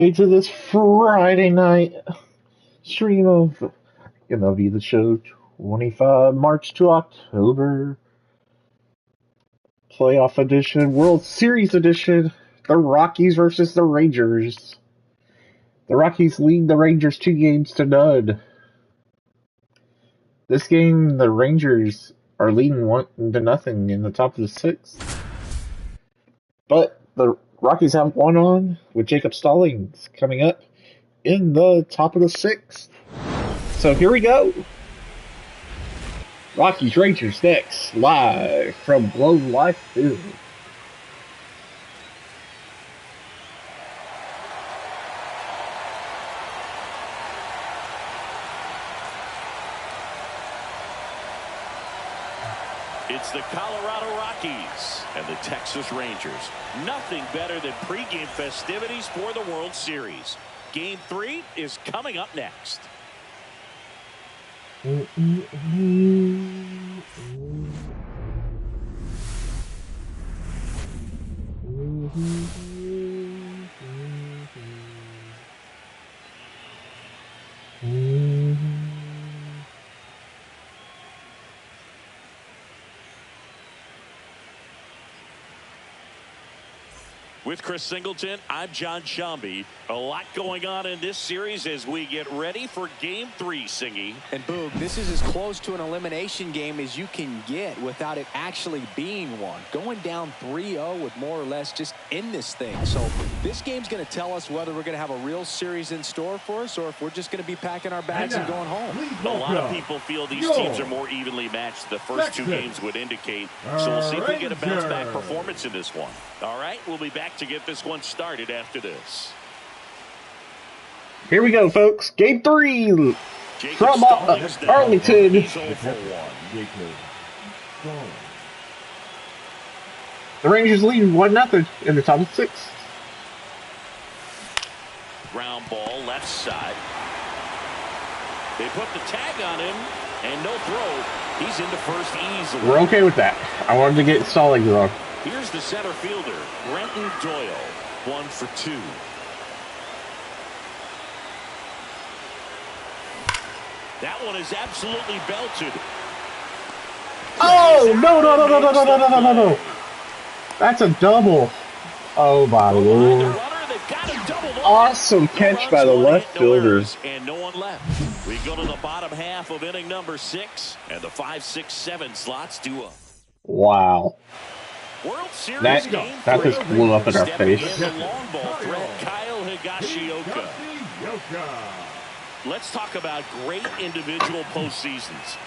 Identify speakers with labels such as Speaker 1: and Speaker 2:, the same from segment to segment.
Speaker 1: To this Friday night stream of MLB The Show 25 March to October playoff edition, World Series edition, the Rockies versus the Rangers. The Rockies lead the Rangers 2-0. This game, the Rangers are leading 1-0 in the top of the sixth. But the Rockies have one on with Jacob Stallings coming up in the top of the sixth. So here we go. Rockies Rangers next, live from Globe Life Field.
Speaker 2: It's the Colorado Rockies and the Texas Rangers. Nothing better than pregame festivities for the World Series. Game 3 is coming up next. With Chris Singleton, I'm John Shambi. A lot going on in this series as we get ready for Game 3, Singy.
Speaker 3: And Boog, this is as close to an elimination game as you can get without it actually being one. Going down 3-0 would more or less just end this thing. So this game's going to tell us whether we're going to have a real series in store for us or if we're just going to be packing our bags and going home.
Speaker 2: A lot of people feel these teams are more evenly matched. The first two games would indicate. So we'll see if we get a bounce-back performance in this one. All right, we'll be back to get this one started after this.
Speaker 1: Here we go, folks. Game 3 from Arlington. The Rangers lead 1-0 in the top of the sixth.
Speaker 2: Ground ball left side. They put the tag on him and no throw. He's into first easily.
Speaker 1: We're okay with that. I wanted to get Stallings on.
Speaker 2: Here's the center fielder, Brenton Doyle, 1 for 2. That one is absolutely belted.
Speaker 1: Oh, no. That's a double. Oh, my Lord. Awesome catch by the left fielder.
Speaker 2: And no one left. We go to the bottom half of inning number 6, and the 5, 6, 7 slots do up.
Speaker 1: Wow.
Speaker 2: World Series
Speaker 1: that just blew up in our face.
Speaker 2: The long ball threat, Kyle Higashioka. Let's talk about great individual postseasons.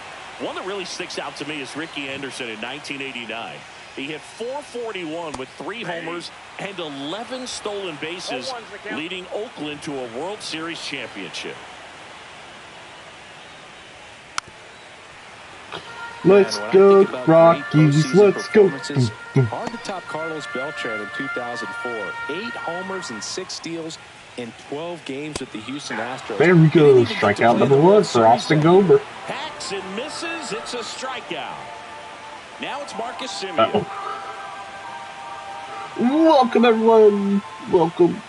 Speaker 2: One that really sticks out to me is Ricky Anderson in 1989. He hit .441 with 3 homers and 11 stolen bases, leading Oakland to a World Series championship.
Speaker 1: Let's go, Rockies. Let's go.
Speaker 3: Hard to top Carlos Beltran in 2004. 8 homers and 6 steals in 12 games with the Houston Astros.
Speaker 1: There we go. Strikeout number 1 for Austin Gober.
Speaker 2: Hacks and misses. It's a strikeout. Now it's Marcus Semien.
Speaker 1: Welcome, everyone. Welcome.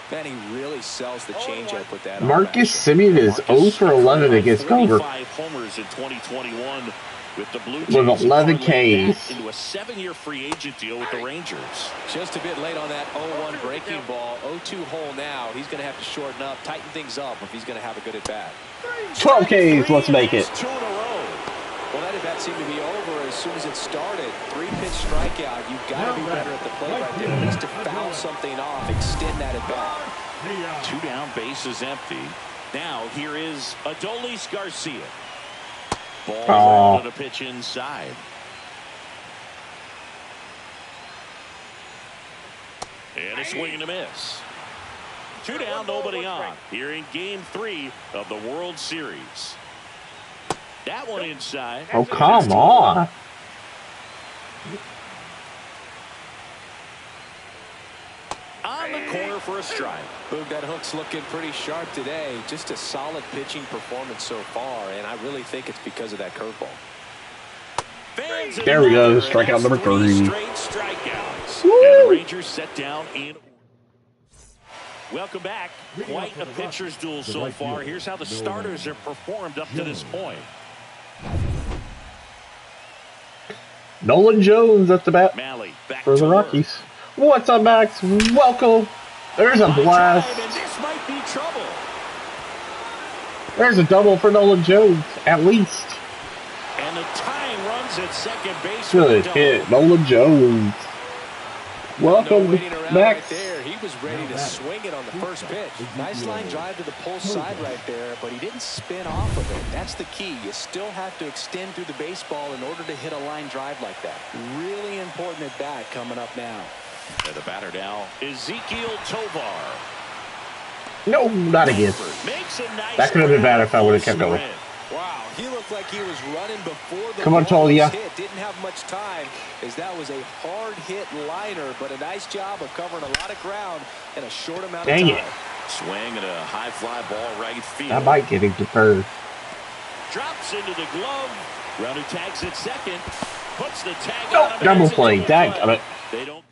Speaker 3: Benny really sells the changeup with that.
Speaker 1: Marcus Semien is 0 for 11 against Gober.
Speaker 2: 5 homers in 2021 with the Blue Jays.
Speaker 1: With 11 Ks.
Speaker 2: Into a 7-year free agent deal with the Rangers.
Speaker 3: Just a bit late on that 0-1 breaking ball. 0-2 hole now. He's going to have to shorten up, tighten things up if he's going to have a good at-bat.
Speaker 1: 12 Ks. Let's make it.
Speaker 2: 2 in a row.
Speaker 3: Well, that at-bat seemed to be over as soon as it started. 3-pitch strikeout. You've got to be better at the plate right there. At least to foul something off, extend that at-bat.
Speaker 2: 2 down, bases empty. Now here is Adolis Garcia. Ball to pitch inside. And a swing and a miss. 2 down, nobody on. Here in Game 3 of the World Series. That one inside.
Speaker 1: Oh, come on.
Speaker 2: On the corner for a strike.
Speaker 3: Boog, that hook's looking pretty sharp today. Just a solid pitching performance so far, and I really think it's because of that curveball.
Speaker 2: Fans
Speaker 1: There we go.
Speaker 2: another,
Speaker 1: Strikeout number 3.
Speaker 2: Straight strikeouts.
Speaker 1: Woo!
Speaker 2: And the Rangers set down in. Welcome back. Quite a pitcher's duel so far. Here's how the starters have performed up to this point.
Speaker 1: Nolan Jones at the bat
Speaker 2: Malley back
Speaker 1: for the
Speaker 2: to
Speaker 1: Rockies. What's up, Max? Welcome. There's a blast.
Speaker 2: And this might be trouble.
Speaker 1: There's a double for Nolan Jones, at least.
Speaker 2: And the tying runs at second base.
Speaker 1: Good hit, Nolan Jones. Welcome,
Speaker 3: Max.
Speaker 1: Max.
Speaker 3: Right there. He was ready to swing it on the first pitch. Nice line drive to the pull side right there, but he didn't spin off of it. That's the key. You still have to extend through the baseball in order to hit a line drive like that. Really important at bat coming up now.
Speaker 2: And the batter now, Ezekiel Tovar.
Speaker 1: No, not again.
Speaker 2: Makes a nice
Speaker 1: That could have been bad if I would have kept going.
Speaker 3: Wow, he looked like he was running before the
Speaker 1: Come on,
Speaker 3: ball was
Speaker 1: Talia.
Speaker 3: hit. Didn't have much time, as that was a hard hit liner, but a nice job of covering a lot of ground in a short amount of time.
Speaker 1: Dang it.
Speaker 2: Swing at a high fly ball right field.
Speaker 1: I might get him deferred.
Speaker 2: Drops into the glove. Runner tags at second. Puts the tag
Speaker 1: Nope,
Speaker 2: on him.
Speaker 1: double
Speaker 2: It's a
Speaker 1: play.
Speaker 2: double
Speaker 1: Dang
Speaker 2: play.
Speaker 1: it.
Speaker 2: They don't.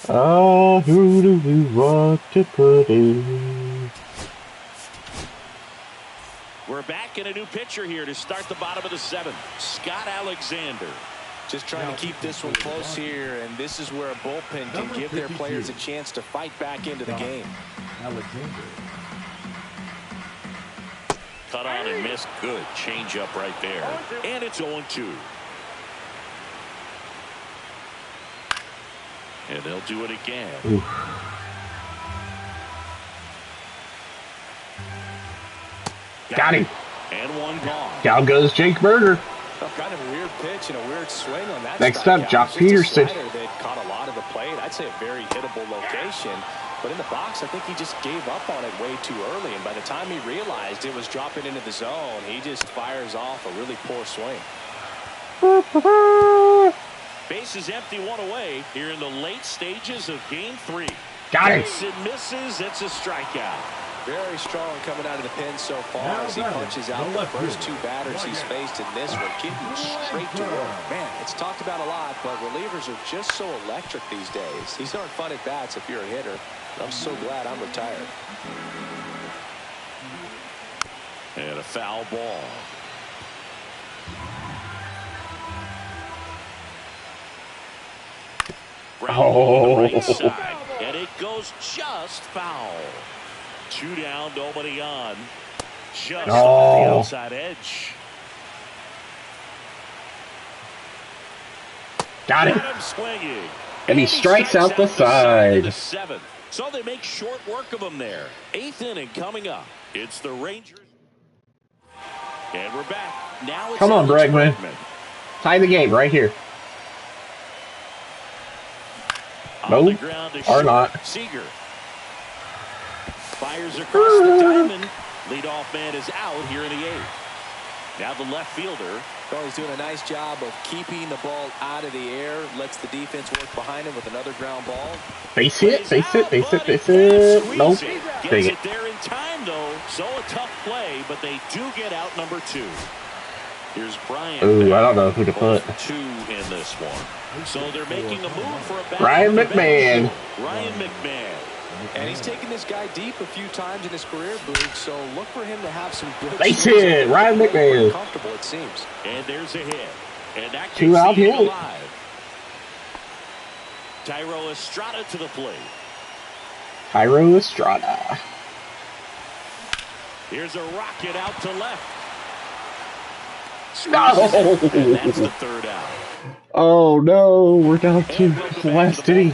Speaker 1: Oh, who do we want to put in?
Speaker 2: We're back in a new pitcher here to start the bottom of the 7th. Scott Alexander.
Speaker 3: Just trying to keep this one close here, and this is where a bullpen can give their players a chance to fight back into the game.
Speaker 2: Cut on and missed. Good change up right there. And it's 0-2. And they'll do it again.
Speaker 1: Oof. Got him.
Speaker 2: And one gone.
Speaker 1: Down goes Jake Berger.
Speaker 3: Kind of a weird pitch and a weird swing on that.
Speaker 1: Next up, Jock Peterson.
Speaker 3: That caught a lot of the plate. I'd say a very hittable location. But in the box, I think he just gave up on it way too early. And by the time he realized it was dropping into the zone, he just fires off a really poor swing.
Speaker 2: Base is empty, one away here in the late stages of Game 3.
Speaker 1: Got it.
Speaker 2: It misses. It's a strikeout.
Speaker 3: Very strong coming out of the pen so far as he punches out the first 2 batters he's faced in this one, getting straight to work. Man, it's talked about a lot, but relievers are just so electric these days. These aren't fun at bats if you're a hitter. I'm so glad I'm retired.
Speaker 2: And a foul ball.
Speaker 1: Oh.
Speaker 2: On the right side, and it goes just foul. 2 down, nobody on. Just on the outside edge.
Speaker 1: Got it.
Speaker 2: Got him swinging.
Speaker 1: And he strikes out the side.
Speaker 2: The 7th. So they make short work of him there. 8th inning coming up. It's the Rangers. And we're back. Now it's
Speaker 1: Come on, Bregman. Tie the game right here. No, or not.
Speaker 2: Seager fires across the diamond. Leadoff man is out here in the 8th. Now the left fielder.
Speaker 3: Well, he's doing a nice job of keeping the ball out of the air. Lets the defense work behind him with another ground ball.
Speaker 1: Base hit, base hit, base hit, base hit. Nope.
Speaker 2: Gets it there in time, though. So a tough play, but they do get out number 2. Here's Brian.
Speaker 1: Ooh, I don't know who to put.
Speaker 2: 2 in this one. So they're making a move for a bat.
Speaker 1: Ryan McMahon.
Speaker 2: Ryan McMahon.
Speaker 3: And he's taken this guy deep a few times in his career, Boog, so look for him to have some good
Speaker 1: Base hit, Ryan McMahon.
Speaker 3: Comfortable, it seems.
Speaker 2: And there's a hit. And that
Speaker 1: 2 out hit.
Speaker 2: alive. Tyro Estrada to the plate.
Speaker 1: Tyro Estrada.
Speaker 2: Here's a rocket out to left.
Speaker 1: No.
Speaker 2: And that's the 3rd out.
Speaker 1: Oh no, we're down to the last inning.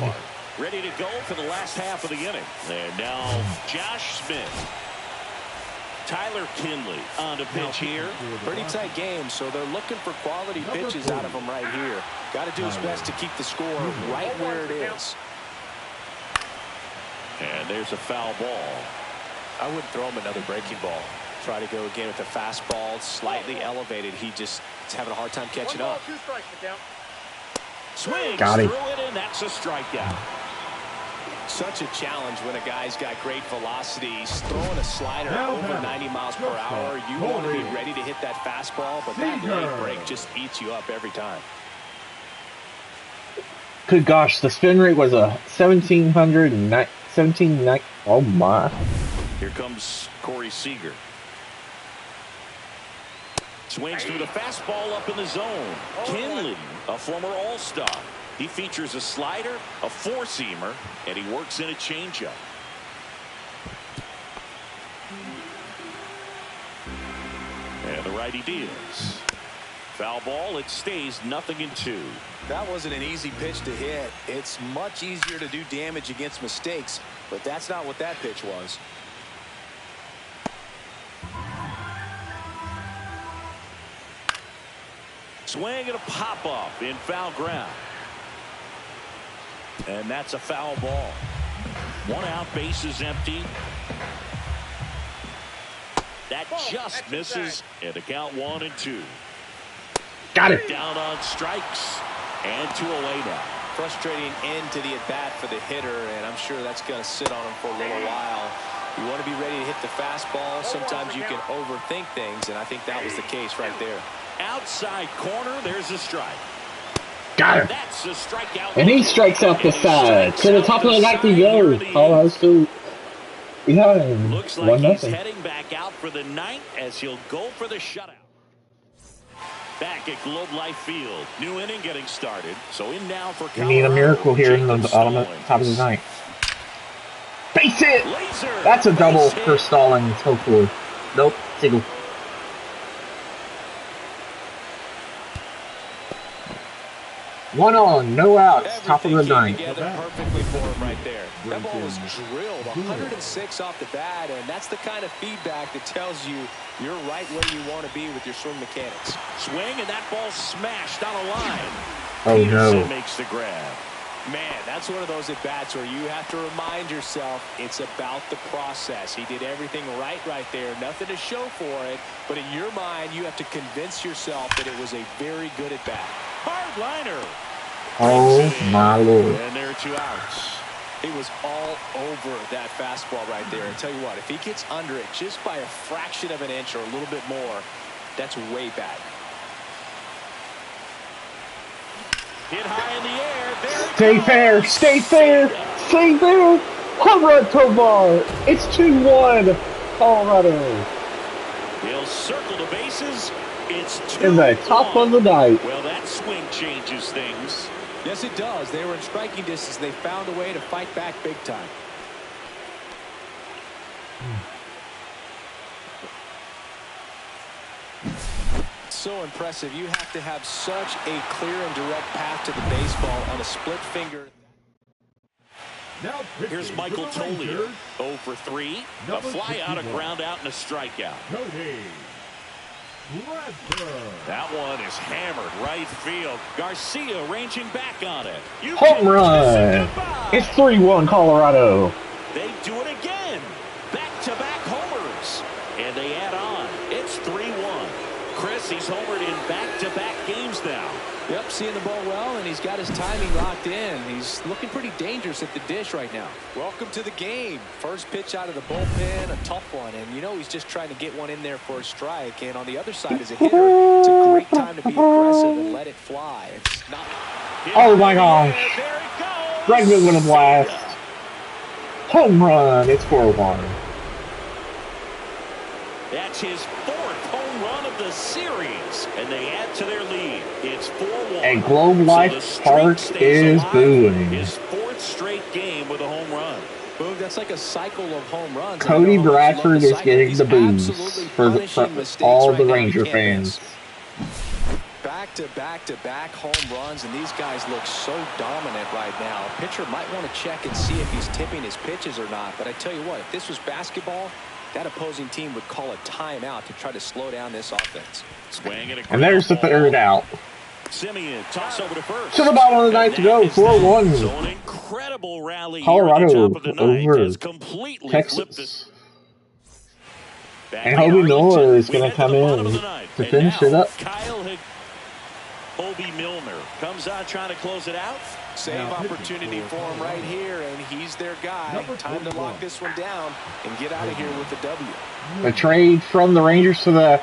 Speaker 2: Ready to go for the last half of the inning. And now Josh Smith. Tyler Kinley on the pitch here.
Speaker 3: Pretty tight game, so they're looking for quality pitches out of him right here. Got to do his best to keep the score right where it is.
Speaker 2: And there's a foul ball.
Speaker 3: I wouldn't throw him another breaking ball. Try to go again with the fastball, slightly elevated. He just is having a hard time catching up.
Speaker 2: Swings
Speaker 1: Got him.
Speaker 2: through it, and that's a strikeout.
Speaker 3: Such a challenge when a guy's got great velocity. He's throwing a slider over 90 miles per hour. You want to be ready to hit that fastball, but that leg break just eats you up every time.
Speaker 1: Good gosh, the spin rate was a 1709. Oh my.
Speaker 2: Here comes Corey Seager. Swings through the fastball up in the zone. Kinley, a former All-Star. He features a slider, a four-seamer, and he works in a changeup. And the righty deals. Foul ball, it stays 0-2.
Speaker 3: That wasn't an easy pitch to hit. It's much easier to do damage against mistakes, but that's not what that pitch was.
Speaker 2: Swing and a pop-up in foul ground. And that's a foul ball. 1 out, base is empty. That just misses, and the count 1-2.
Speaker 1: Got it.
Speaker 2: Down on strikes, and 2 away now.
Speaker 3: Frustrating end to the at-bat for the hitter, and I'm sure that's going to sit on him for a little while. You want to be ready to hit the fastball. Sometimes you can overthink things, and I think that was the case right there.
Speaker 2: Outside corner, there's a strike.
Speaker 1: Got him.
Speaker 2: That's a strikeout.
Speaker 1: And he strikes out the side. To the top of the night to go. Colorado's still behind.
Speaker 2: Looks like
Speaker 1: 1-0.
Speaker 2: he's heading back out for the ninth as he'll go for the shutout. Back at Globe Life Field. New inning getting started. So in now for
Speaker 1: We need a miracle here in the top of the ninth. Base hit! That's a double for Stallings, hopefully. Nope, single. One on, no outs, top of the ninth.
Speaker 3: Perfectly for him right there. That ball was drilled 106 off the bat, and that's the kind of feedback that tells you you're right where you want to be with your swing mechanics.
Speaker 2: Swing, and that ball smashed on a line.
Speaker 1: Oh
Speaker 2: Peterson
Speaker 1: no.
Speaker 2: makes the grab.
Speaker 3: Man, that's one of those at-bats where you have to remind yourself it's about the process. He did everything right there. Nothing to show for it, but in your mind, you have to convince yourself that it was a very good at-bat.
Speaker 2: Hard liner.
Speaker 1: Oh my lord.
Speaker 2: And there are 2 outs.
Speaker 3: He was all over that fastball right there. And tell you what, if he gets under it just by a fraction of an inch or a little bit more, that's way bad.
Speaker 2: Hit high in the air. There
Speaker 1: Stay fair, stay fair, stay fair. Home run, Tovar. It's 2-1, Colorado.
Speaker 2: He'll circle the bases. It's 2-1.
Speaker 1: In the top of the night.
Speaker 2: Well, that swing changes things.
Speaker 3: Yes, it does. They were in striking distance. They found a way to fight back big time. So impressive. You have to have such a clear and direct path to the baseball on a split finger.
Speaker 2: Now here's Michael Tollier, 0 for 3. A fly out, a ground out, and a strikeout. That one is hammered right field. Garcia ranging back on it.
Speaker 1: Home run. It's 3-1 Colorado.
Speaker 2: They do it again. Back-to-back homers. And they add on. It's 3-1. Chris, he's homered in back-to-back games now.
Speaker 3: Yep, seeing the ball well, and he's got his timing locked in. He's looking pretty dangerous at the dish right now. Welcome to the game. First pitch out of the bullpen, a tough one. And you know he's just trying to get one in there for a strike. And on the other side as a hitter, it's a great time to be aggressive and let it fly. It's not...
Speaker 1: Oh my gosh. Bregman's gonna blast. Home run. It's 4-1.
Speaker 2: That's his 4th home run of the series, and they add to their lead. It's 4-1.
Speaker 1: And Globe Life Park is booing.
Speaker 2: His 4th straight game with a home run.
Speaker 3: Boom, that's like a cycle of home runs.
Speaker 1: Cody Bradford is getting the booze for all the Ranger fans.
Speaker 3: Back-to-back-to-back home runs, and these guys look so dominant right now. A pitcher might want to check and see if he's tipping his pitches or not. But I tell you what, if this was basketball, that opposing team would call a timeout to try to slow down this offense.
Speaker 1: And there's the 3rd out.
Speaker 2: Simeon, toss over to first.
Speaker 1: To the bottom of the ninth to go, 4-1.
Speaker 2: So an incredible rally
Speaker 1: Colorado
Speaker 2: here at the top of the ninth
Speaker 1: over
Speaker 2: has completely
Speaker 1: Texas. And Hobie Noah is going to come in to finish it up.
Speaker 2: Bobby Milner comes out trying to close it out.
Speaker 3: Save opportunity for him right here, and he's their guy. Time to lock this one down and get out of here with the W.
Speaker 1: A trade from the Rangers to the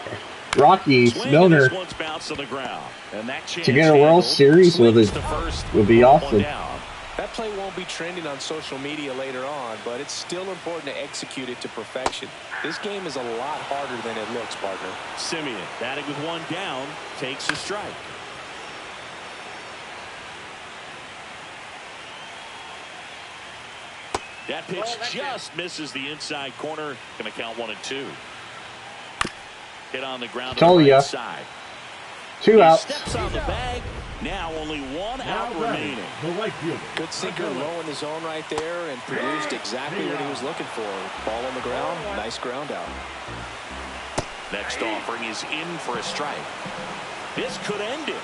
Speaker 1: Rockies. Milner
Speaker 2: to the ground. And that
Speaker 1: to get a World Series would be awesome.
Speaker 3: That play won't be trending on social media later on, but it's still important to execute it to perfection. This game is a lot harder than it looks, partner.
Speaker 2: Simeon, batting with one down, takes a strike. That pitch just misses the inside corner. Going to count 1-2. Hit on the ground on the right side.
Speaker 1: 2 outs.
Speaker 2: Steps on the bag. Now only 1 out remaining.
Speaker 3: Good sinker low in the zone right there and produced exactly what he was looking for. Ball on the ground. Nice ground out.
Speaker 2: Next offering is in for a strike. This could end it.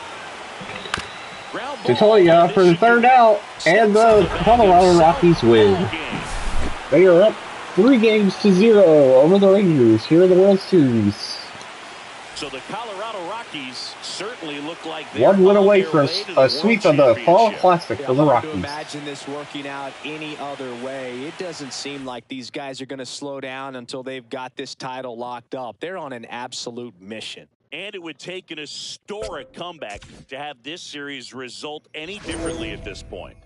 Speaker 1: Tatoya for the 3rd out, and the Colorado Rockies win. They are up 3-0 over the Rangers here in the World Series.
Speaker 2: So the Colorado Rockies certainly look like they're
Speaker 1: 1 win away from a sweep of the Fall Classic for the Rockies.
Speaker 3: Imagine this working out any other way. It doesn't seem like these guys are going to slow down until they've got this title locked up. They're on an absolute mission.
Speaker 2: And it would take an historic comeback to have this series result any differently at this point.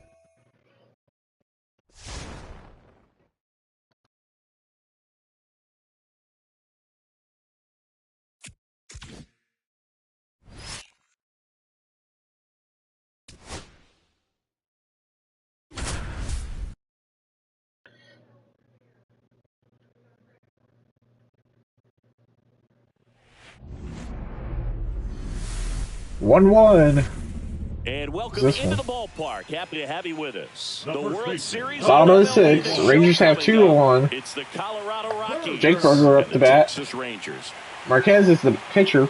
Speaker 1: One.
Speaker 2: And welcome into the ballpark. Happy to have you with us. The World Series.
Speaker 1: Bottom of the 6th. Rangers have 2-1.
Speaker 2: It's the Colorado Rockies.
Speaker 1: Jake Berger up the bat.
Speaker 2: Texas Rangers.
Speaker 1: Marquez is the pitcher.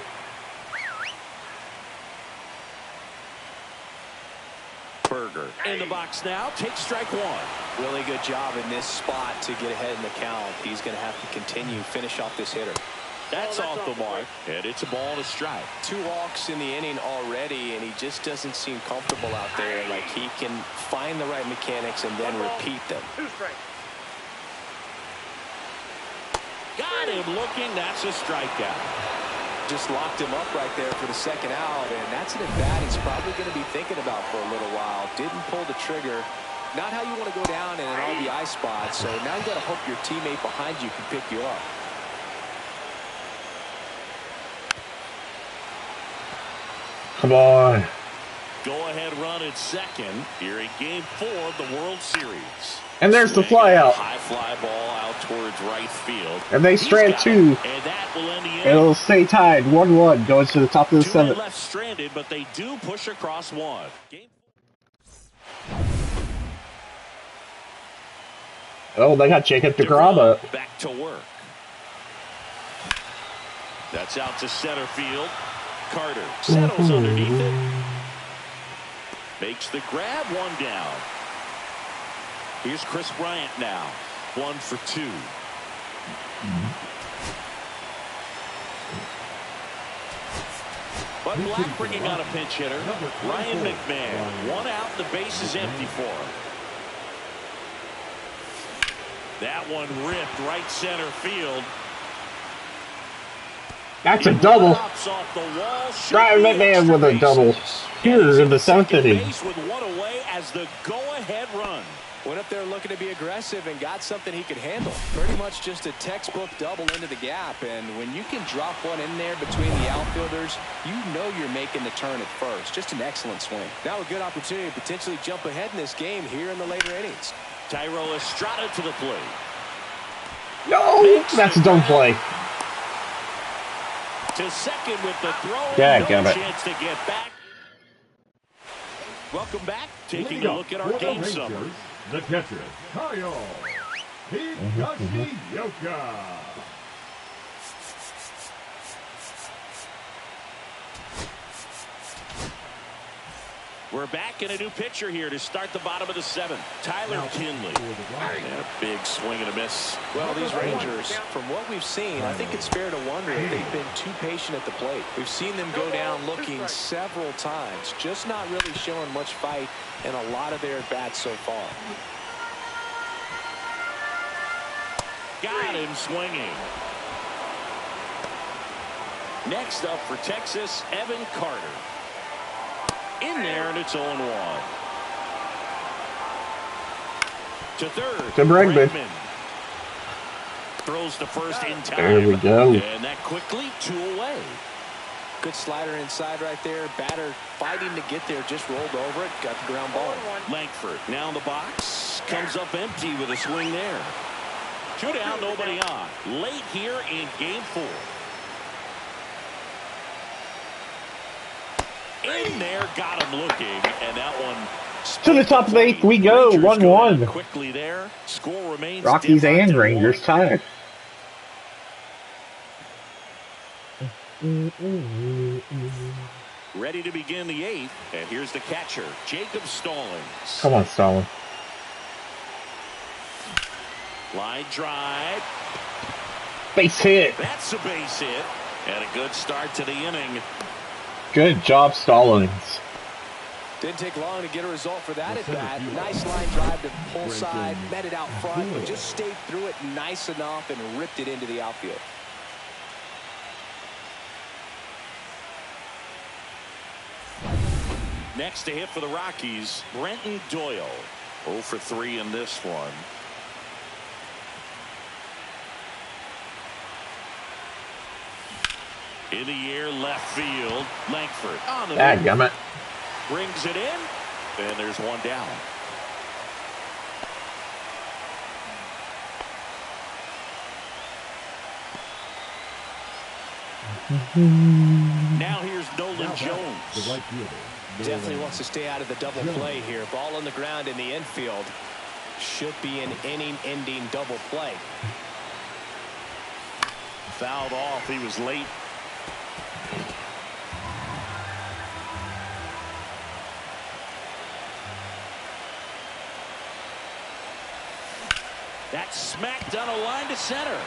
Speaker 2: Berger in the box now. Takes strike 1.
Speaker 3: Really good job in this spot to get ahead in the count. He's going to have to continue, finish off this hitter.
Speaker 2: That's off the mark, and it's a ball and a strike.
Speaker 3: 2 walks in the inning already, and he just doesn't seem comfortable out there. Like he can find the right mechanics and then repeat them.
Speaker 2: 2 strikes. Got him looking. That's a strikeout.
Speaker 3: Just locked him up right there for the 2nd out, and that's an at-bat he's probably going to be thinking about for a little while. Didn't pull the trigger. Not how you want to go down in an RBI spot, so now you got to hope your teammate behind you can pick you up.
Speaker 1: Come on.
Speaker 2: Go-ahead run at 2nd here in Game 4 of the World Series.
Speaker 1: And there's the fly out.
Speaker 2: High fly ball out towards right field.
Speaker 1: And they strand 2.
Speaker 2: And that will end the inning.
Speaker 1: It'll stay tied. 1-1 going to the top of the 7th.
Speaker 2: Left stranded, but they do push across 1.
Speaker 1: Oh, they got Jacob DeGrom up.
Speaker 2: Back to work. That's out to center field. Carter settles underneath it. Makes the grab. 1 down. Here's Chris Bryant now. 1 for 2. But Black bringing out a pinch hitter. Ryan McMahon. 1 out. The base is empty for him. That one ripped right center field.
Speaker 1: That's a double. Ryan McMahon with a double here in the 7th inning.
Speaker 2: With 1 away as the go-ahead run.
Speaker 3: Went up there looking to be aggressive and got something he could handle. Pretty much just a textbook double into the gap. And when you can drop one in there between the outfielders, you know you're making the turn at first. Just an excellent swing. Now a good opportunity to potentially jump ahead in this game here in the later innings.
Speaker 2: Tyro Estrada to the plate.
Speaker 1: No, that's a dumb play.
Speaker 2: To 2nd with the throw.
Speaker 1: Yeah,
Speaker 2: no
Speaker 1: got it.
Speaker 2: Chance to get back. Welcome back. Taking a look at our game summary.
Speaker 4: The catcher, Kyle Higashioka.
Speaker 2: We're back in a new pitcher here to start the bottom of the 7th. Tyler Kinley. And a big swing and a miss.
Speaker 3: Well, these Rangers, from what we've seen, I think it's fair to wonder if they've been too patient at the plate. We've seen them go down looking several times, just not really showing much fight in a lot of their at-bats so far.
Speaker 2: Got him swinging. Next up for Texas, Evan Carter. In there, and it's 0-1. To third,
Speaker 1: to Bregman.
Speaker 2: Throws to first in time.
Speaker 1: There we go.
Speaker 2: And that quickly 2 away.
Speaker 3: Good slider inside right there. Batter fighting to get there, just rolled over it. Got the ground ball.
Speaker 2: Langford now in the box. Comes up empty with a swing there. 2 down, nobody on. Late here in game 4. In there, got him looking, and that one
Speaker 1: to the top of the 8th we go. 1-1.
Speaker 2: Quickly there. Score remains
Speaker 1: Rockies and Rangers tied.
Speaker 2: Ready to begin the 8th, and here's the catcher, Jacob Stallings.
Speaker 1: Come on, Stallings.
Speaker 2: Line drive.
Speaker 1: Base hit.
Speaker 2: That's a base hit, and a good start to the inning.
Speaker 1: Good job, Stallings.
Speaker 3: Didn't take long to get a result for that at bat. Nice line drive to pull side, met it out front, but just stayed through it nice enough and ripped it into the outfield.
Speaker 2: Next to hit for the Rockies, Brenton Doyle. 0 for 3 in this one. In the air, left field. Langford on the
Speaker 1: Dadgummit.
Speaker 2: brings it in, and there's one down. Now here's Nolan Jones.
Speaker 4: The right fielder.
Speaker 3: Definitely wants to stay out of the double play here. Ball on the ground in the infield. Should be an inning-ending double play.
Speaker 2: Fouled off. He was late. That's smacked down a line to center.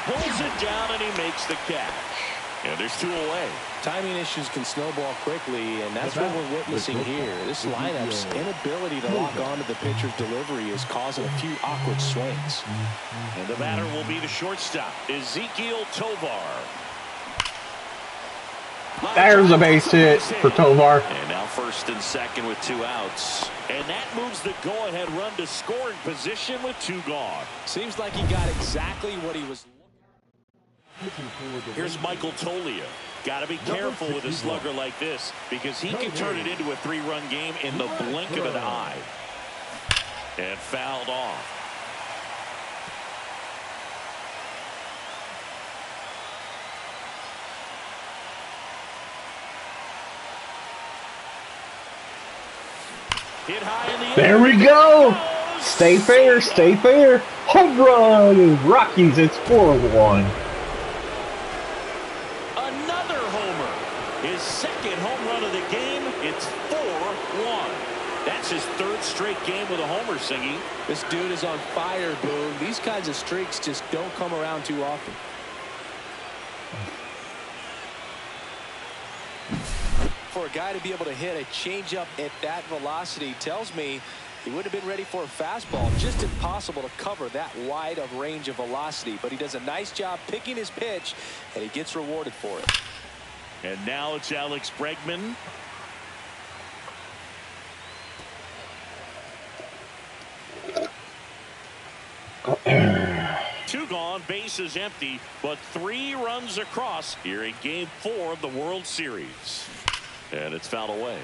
Speaker 2: Pulls it down, and he makes the catch. And there's 2 away.
Speaker 3: Timing issues can snowball quickly, and that's what we're witnessing here. This lineup's inability to lock onto the pitcher's delivery is causing a few awkward swings.
Speaker 2: And the batter will be the shortstop, Ezekiel Tovar.
Speaker 1: There's a base hit for Tovar.
Speaker 2: And now first and second with 2 outs. And that moves the go-ahead run to scoring position with 2 gone.
Speaker 3: Seems like he got exactly what he was looking for.
Speaker 2: Here's Michael Toglia. Got to be careful with a slugger like this because he can turn it into a 3-run game in the blink of an eye. And fouled off. Hit high in the air.
Speaker 1: There we go. Stay fair, stay fair. Home run. Rockies, it's 4-1.
Speaker 2: Another homer. His second home run of the game. It's 4-1. That's his 3rd straight game with a homer, Singy.
Speaker 3: This dude is on fire, Boone. These kinds of streaks just don't come around too often. For a guy to be able to hit a changeup at that velocity tells me he would have been ready for a fastball. Just impossible to cover that wide of range of velocity. But he does a nice job picking his pitch, and he gets rewarded for it.
Speaker 2: And now it's Alex Bregman. Two gone, bases empty, but 3 runs across here in Game 4 of the World Series. And it's fouled away.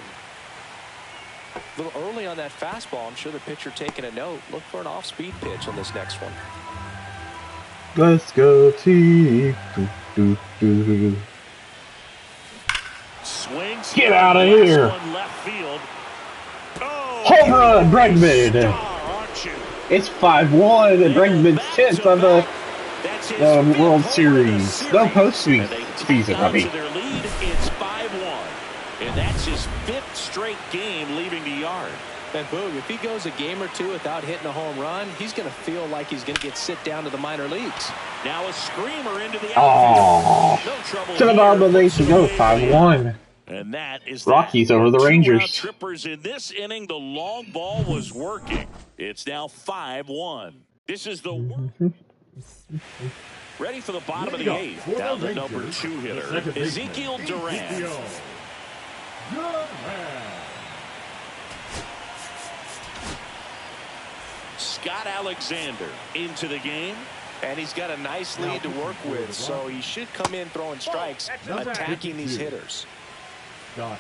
Speaker 3: A little early on that fastball. I'm sure the pitcher taking a note. Look for an off-speed pitch on this next one.
Speaker 1: Let's go team.
Speaker 2: Swings.
Speaker 1: Get out of here.
Speaker 2: Left field. Oh,
Speaker 1: Home run, Bregman. It's 5-1 and Bregman's 10th on the World Series. No postseason, I mean.
Speaker 2: Their lead, it's 5-1, and that's his 5th straight game leaving the yard.
Speaker 3: And Boog, if he goes a game or two without hitting a home run, he's going to feel like he's going to get sit down to the minor leagues.
Speaker 2: Now a screamer into the outfield. No trouble
Speaker 1: to the bottom of the 8th to go, 5-1.
Speaker 2: And that is
Speaker 1: Rockies over the Rangers.
Speaker 2: Trippers in this inning. The long ball was working. It's now 5-1. This is the ready for the bottom of the 8th. Down the number 2 hitter, Ezekiel Duran. Scott Alexander into the game.
Speaker 3: And he's got a nice lead to work with, so he should come in throwing strikes, attacking these hitters.
Speaker 4: Scott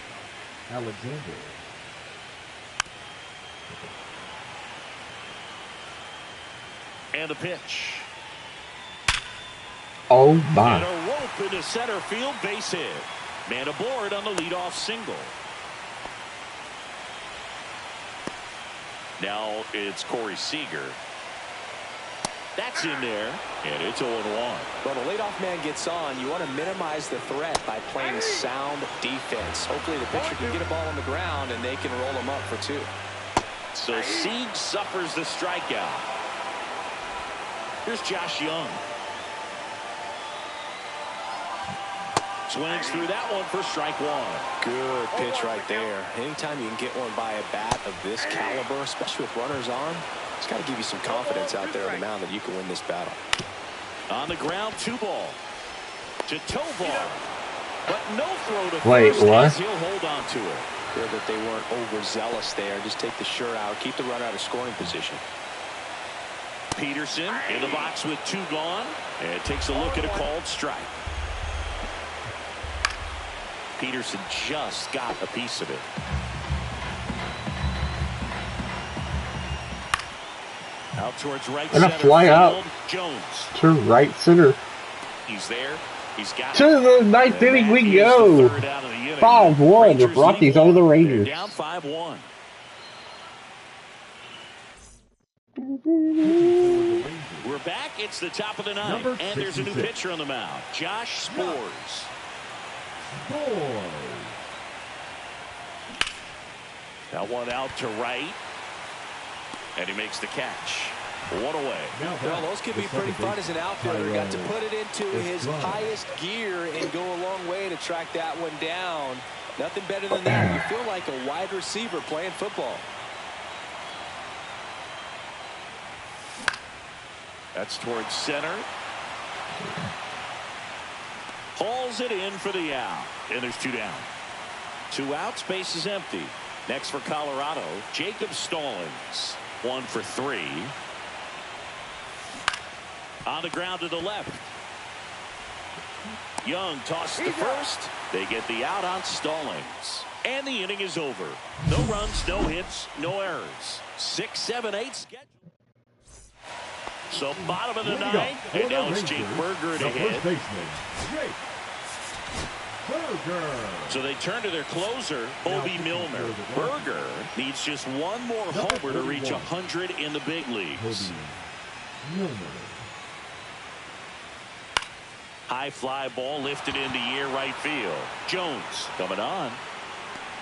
Speaker 4: Alexander.
Speaker 2: And a pitch.
Speaker 1: Oh, my.
Speaker 2: And a rope into center field, base hit. Man aboard on the leadoff single. Now it's Corey Seager. That's in there, and it's 0-1.
Speaker 3: When the leadoff man gets on, you want to minimize the threat by playing sound defense. Hopefully the pitcher can get a ball on the ground, and they can roll him up for 2.
Speaker 2: So Sieg suffers the strikeout. Here's Josh Young. Swings through that one for strike 1.
Speaker 3: Good pitch right there. Anytime you can get one by a bat of this caliber, especially with runners on, it's got to give you some confidence out there on the mound that you can win this battle.
Speaker 2: On the ground, 2-ball to Tovar, but no throw to
Speaker 1: Wait,
Speaker 2: first
Speaker 1: what?
Speaker 2: as he'll hold on to it.
Speaker 3: Good that they weren't overzealous there. Just take the shirt out, keep the runner out of scoring position.
Speaker 2: Peterson in the box with 2 gone, and takes a look at a called strike. Peterson just got a piece of it. Out towards right
Speaker 1: And a
Speaker 2: center
Speaker 1: fly
Speaker 2: field.
Speaker 1: out.
Speaker 2: Jones.
Speaker 1: To right center.
Speaker 2: He's there. He's got
Speaker 1: To the 9th inning we go. 5-1. The Rockies over the Rangers.
Speaker 2: Down 5-1. We're back. It's the top of the 9th. And there's a new pitcher on the mound. Josh Spores. That one out to right. And he makes the catch. 1 away.
Speaker 3: Well, those could be pretty fun as an outfielder. Got to put it into his highest gear and go a long way to track that one down. Nothing better than that. You feel like a wide receiver playing football.
Speaker 2: That's towards center. Hauls it in for the out. And there's 2 down. 2 outs, base is empty. Next for Colorado, Jacob Stallings. 1 for 3. On the ground to the left. Young tossed to first. They get the out on Stallings. And the inning is over. No runs, no hits, no errors. 6, 7, 8 scheduled. So bottom of the 9th, and now it's Jake Burger to hit. So they turn to their closer, Bobby Milner. Burger needs just 1 more homer to reach 100 in the big leagues. High fly ball lifted into the air right field. Jones coming on.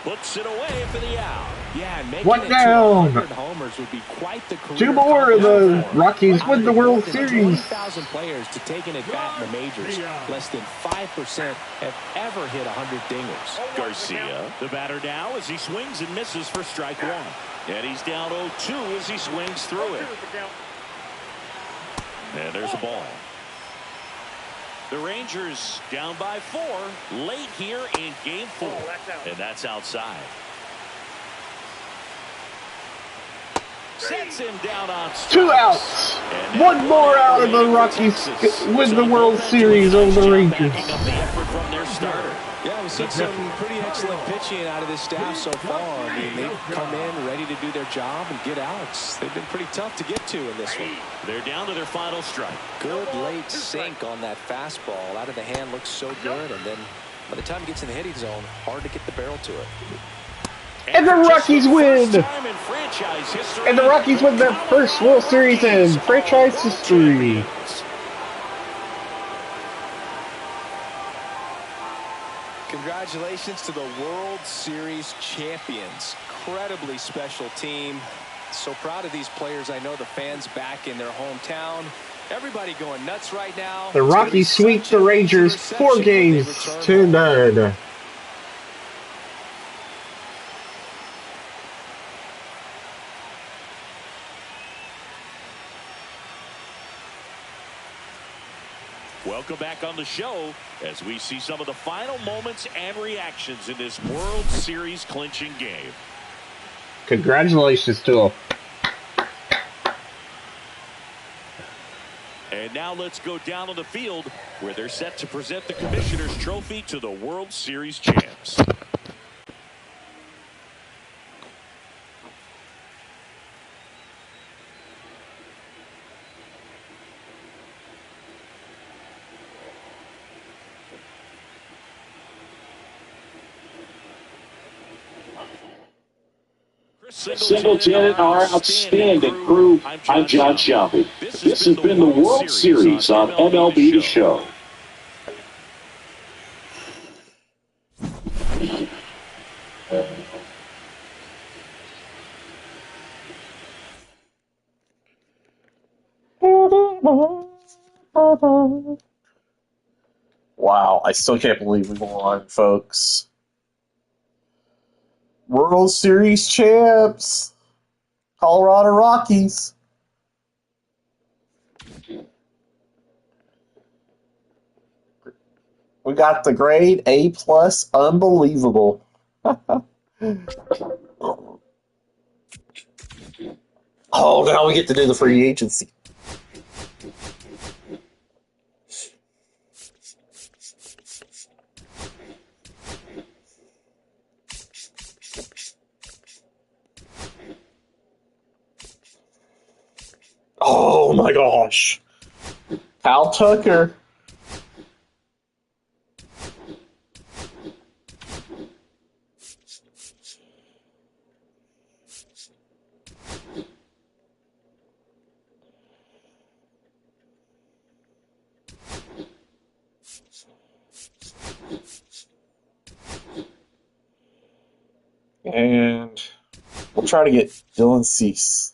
Speaker 2: Puts it away for the out.
Speaker 3: Yeah, and making
Speaker 1: One
Speaker 3: it
Speaker 1: down.
Speaker 3: 200 homers would be quite the career.
Speaker 1: 2 more of the Rockies win the World Series.
Speaker 3: 20,000 players to take an at-bat in the majors. Less than 5% have ever hit 100 dingers.
Speaker 2: Garcia, the batter now as he swings and misses for strike 1. And he's down 0-2 as he swings through it. And there's a ball. The Rangers down by 4 late here in game 4. And that's outside. Sets him down on
Speaker 1: 2 outs. 1 more out of the Rockies win the World Series over the Rangers.
Speaker 2: Backing up the effort from their starter.
Speaker 3: Yeah, we've seen some pretty excellent pitching out of this staff so far. I mean, they've come in ready to do their job and get outs. They've been pretty tough to get to in this one.
Speaker 2: They're down to their final strike.
Speaker 3: Good late sink on that fastball. Out of the hand looks so good, and then by the time it gets in the hitting zone, hard to get the barrel to it.
Speaker 1: And the Rockies win! And the Rockies win their first World Series in franchise history.
Speaker 3: congratulations to the World Series champions. Incredibly special team. So proud of these players. I know the fans back in their hometown. Everybody going nuts right now.
Speaker 1: The Rockies sweep the Rangers 4 games to none.
Speaker 2: Welcome back on the show as we see some of the final moments and reactions in this World Series clinching game.
Speaker 1: Congratulations to him.
Speaker 2: And now let's go down on the field where they're set to present the Commissioner's Trophy to the World Series champs.
Speaker 5: Singleton, our outstanding crew. I'm John Shelby. This has been the World Series on MLB The Show.
Speaker 6: Wow, I still can't believe we won, folks. World Series champs, Colorado Rockies. We got the grade A+, unbelievable. Oh, now we get to do the free agency. Oh my gosh. Al Tucker. And we'll try to get Dylan Cease.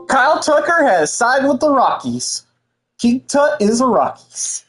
Speaker 6: Kyle Tucker has sided with the Rockies. King Tut is a Rockies.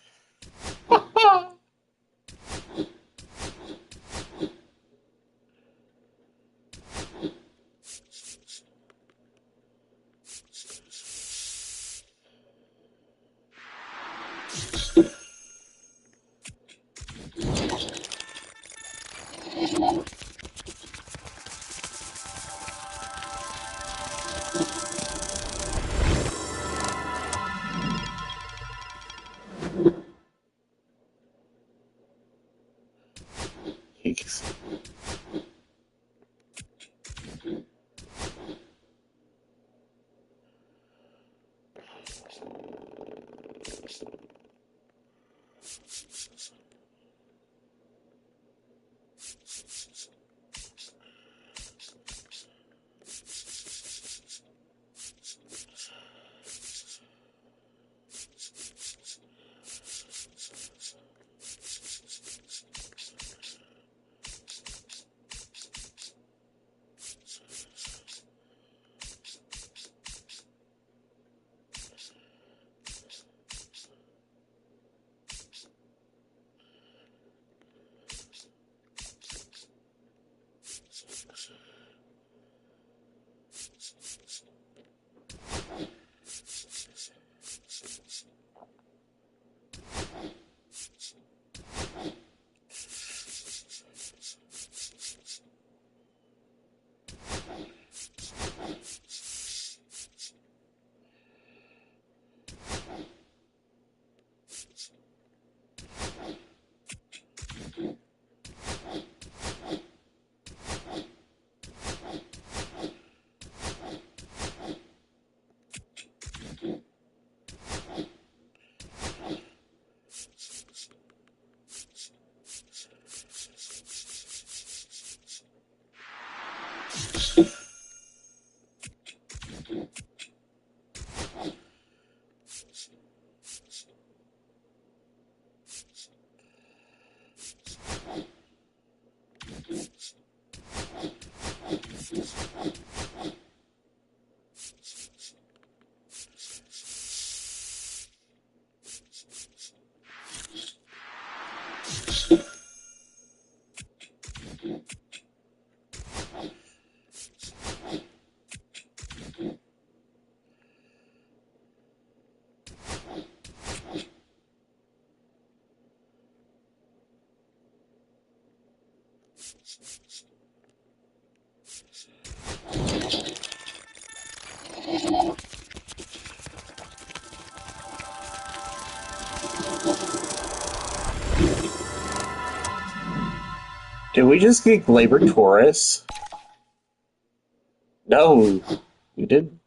Speaker 6: Did we just get Gleyber Torres? No, we didn't.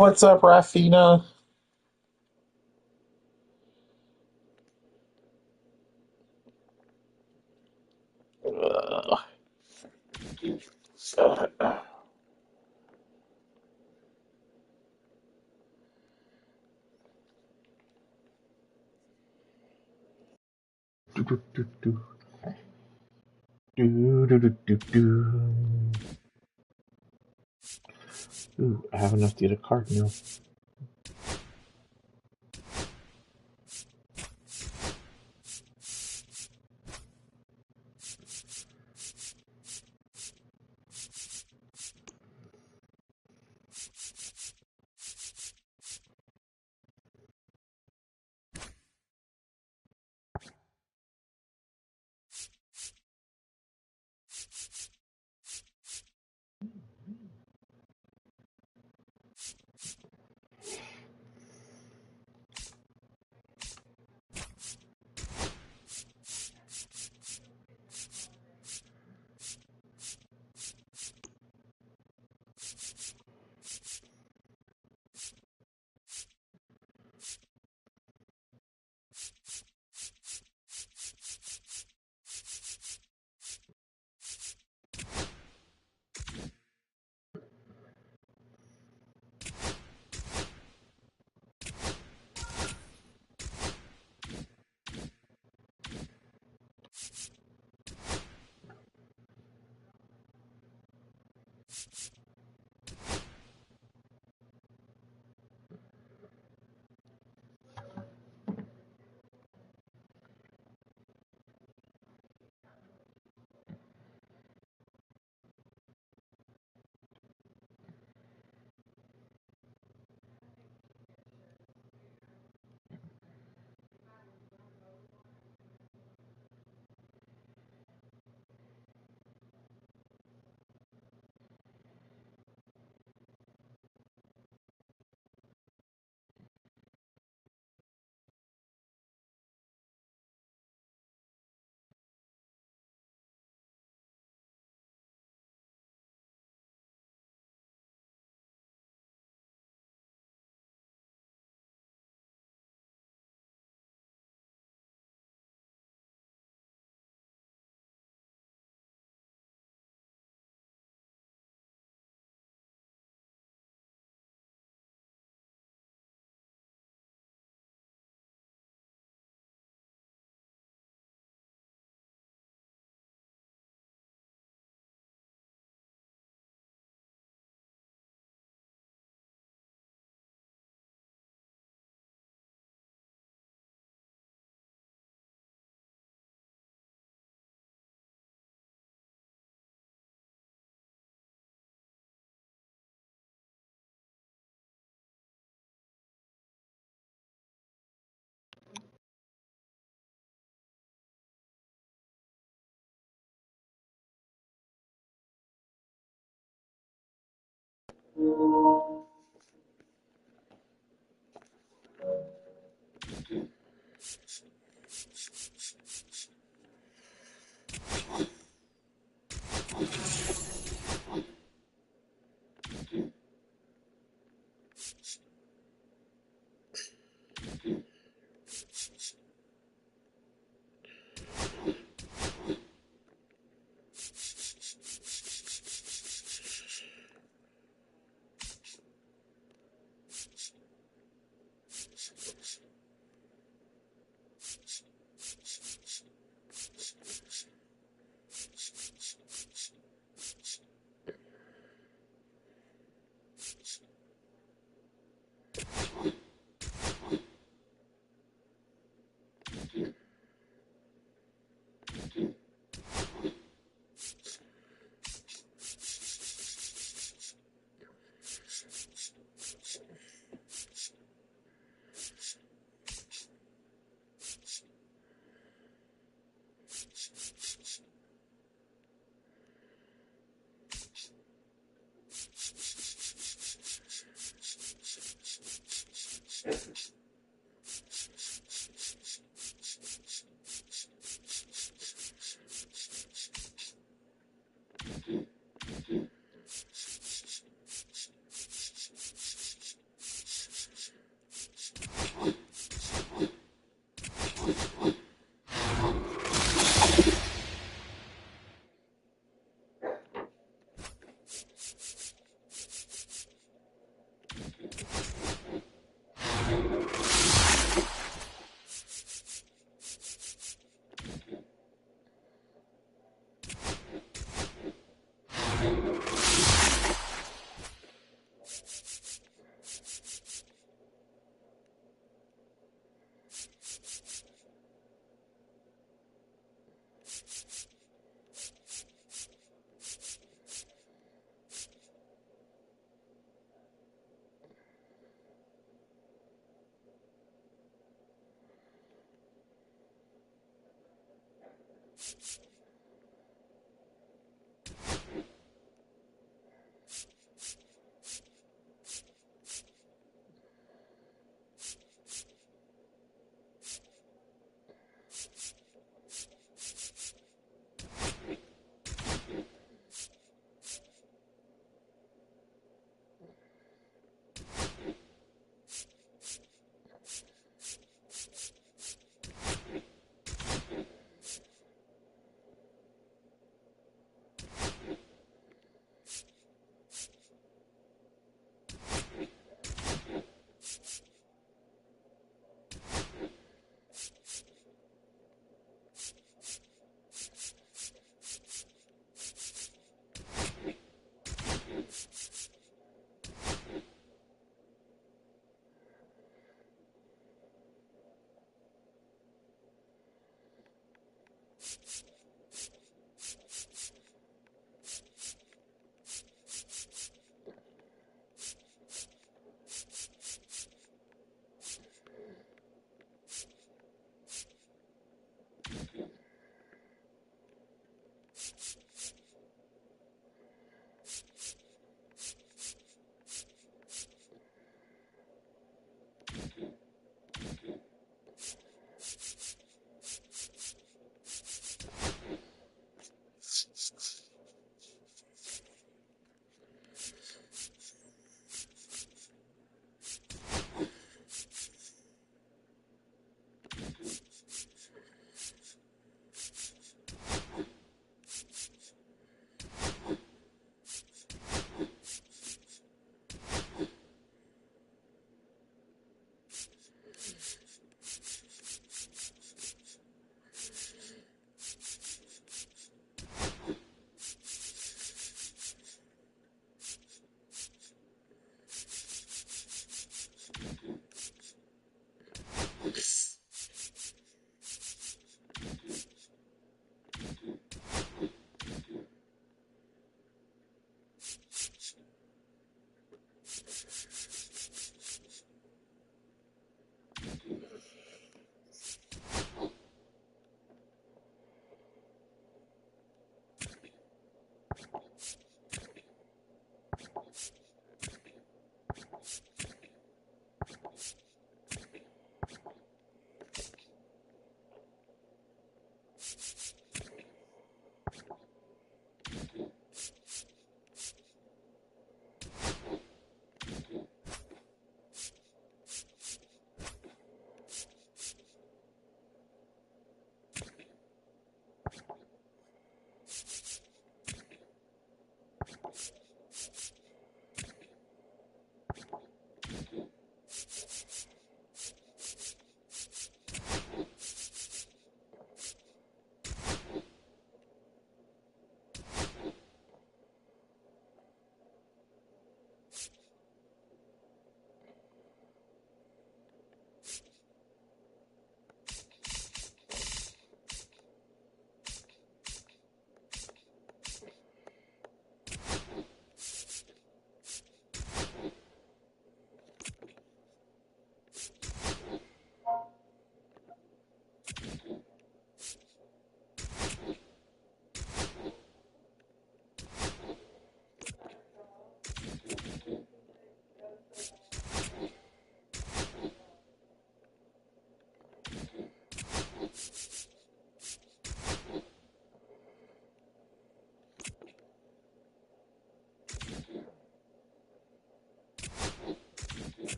Speaker 6: What's up, Rafina?
Speaker 1: Do, do, do, do, do, do, do, do. Ooh, I have enough to get a card now.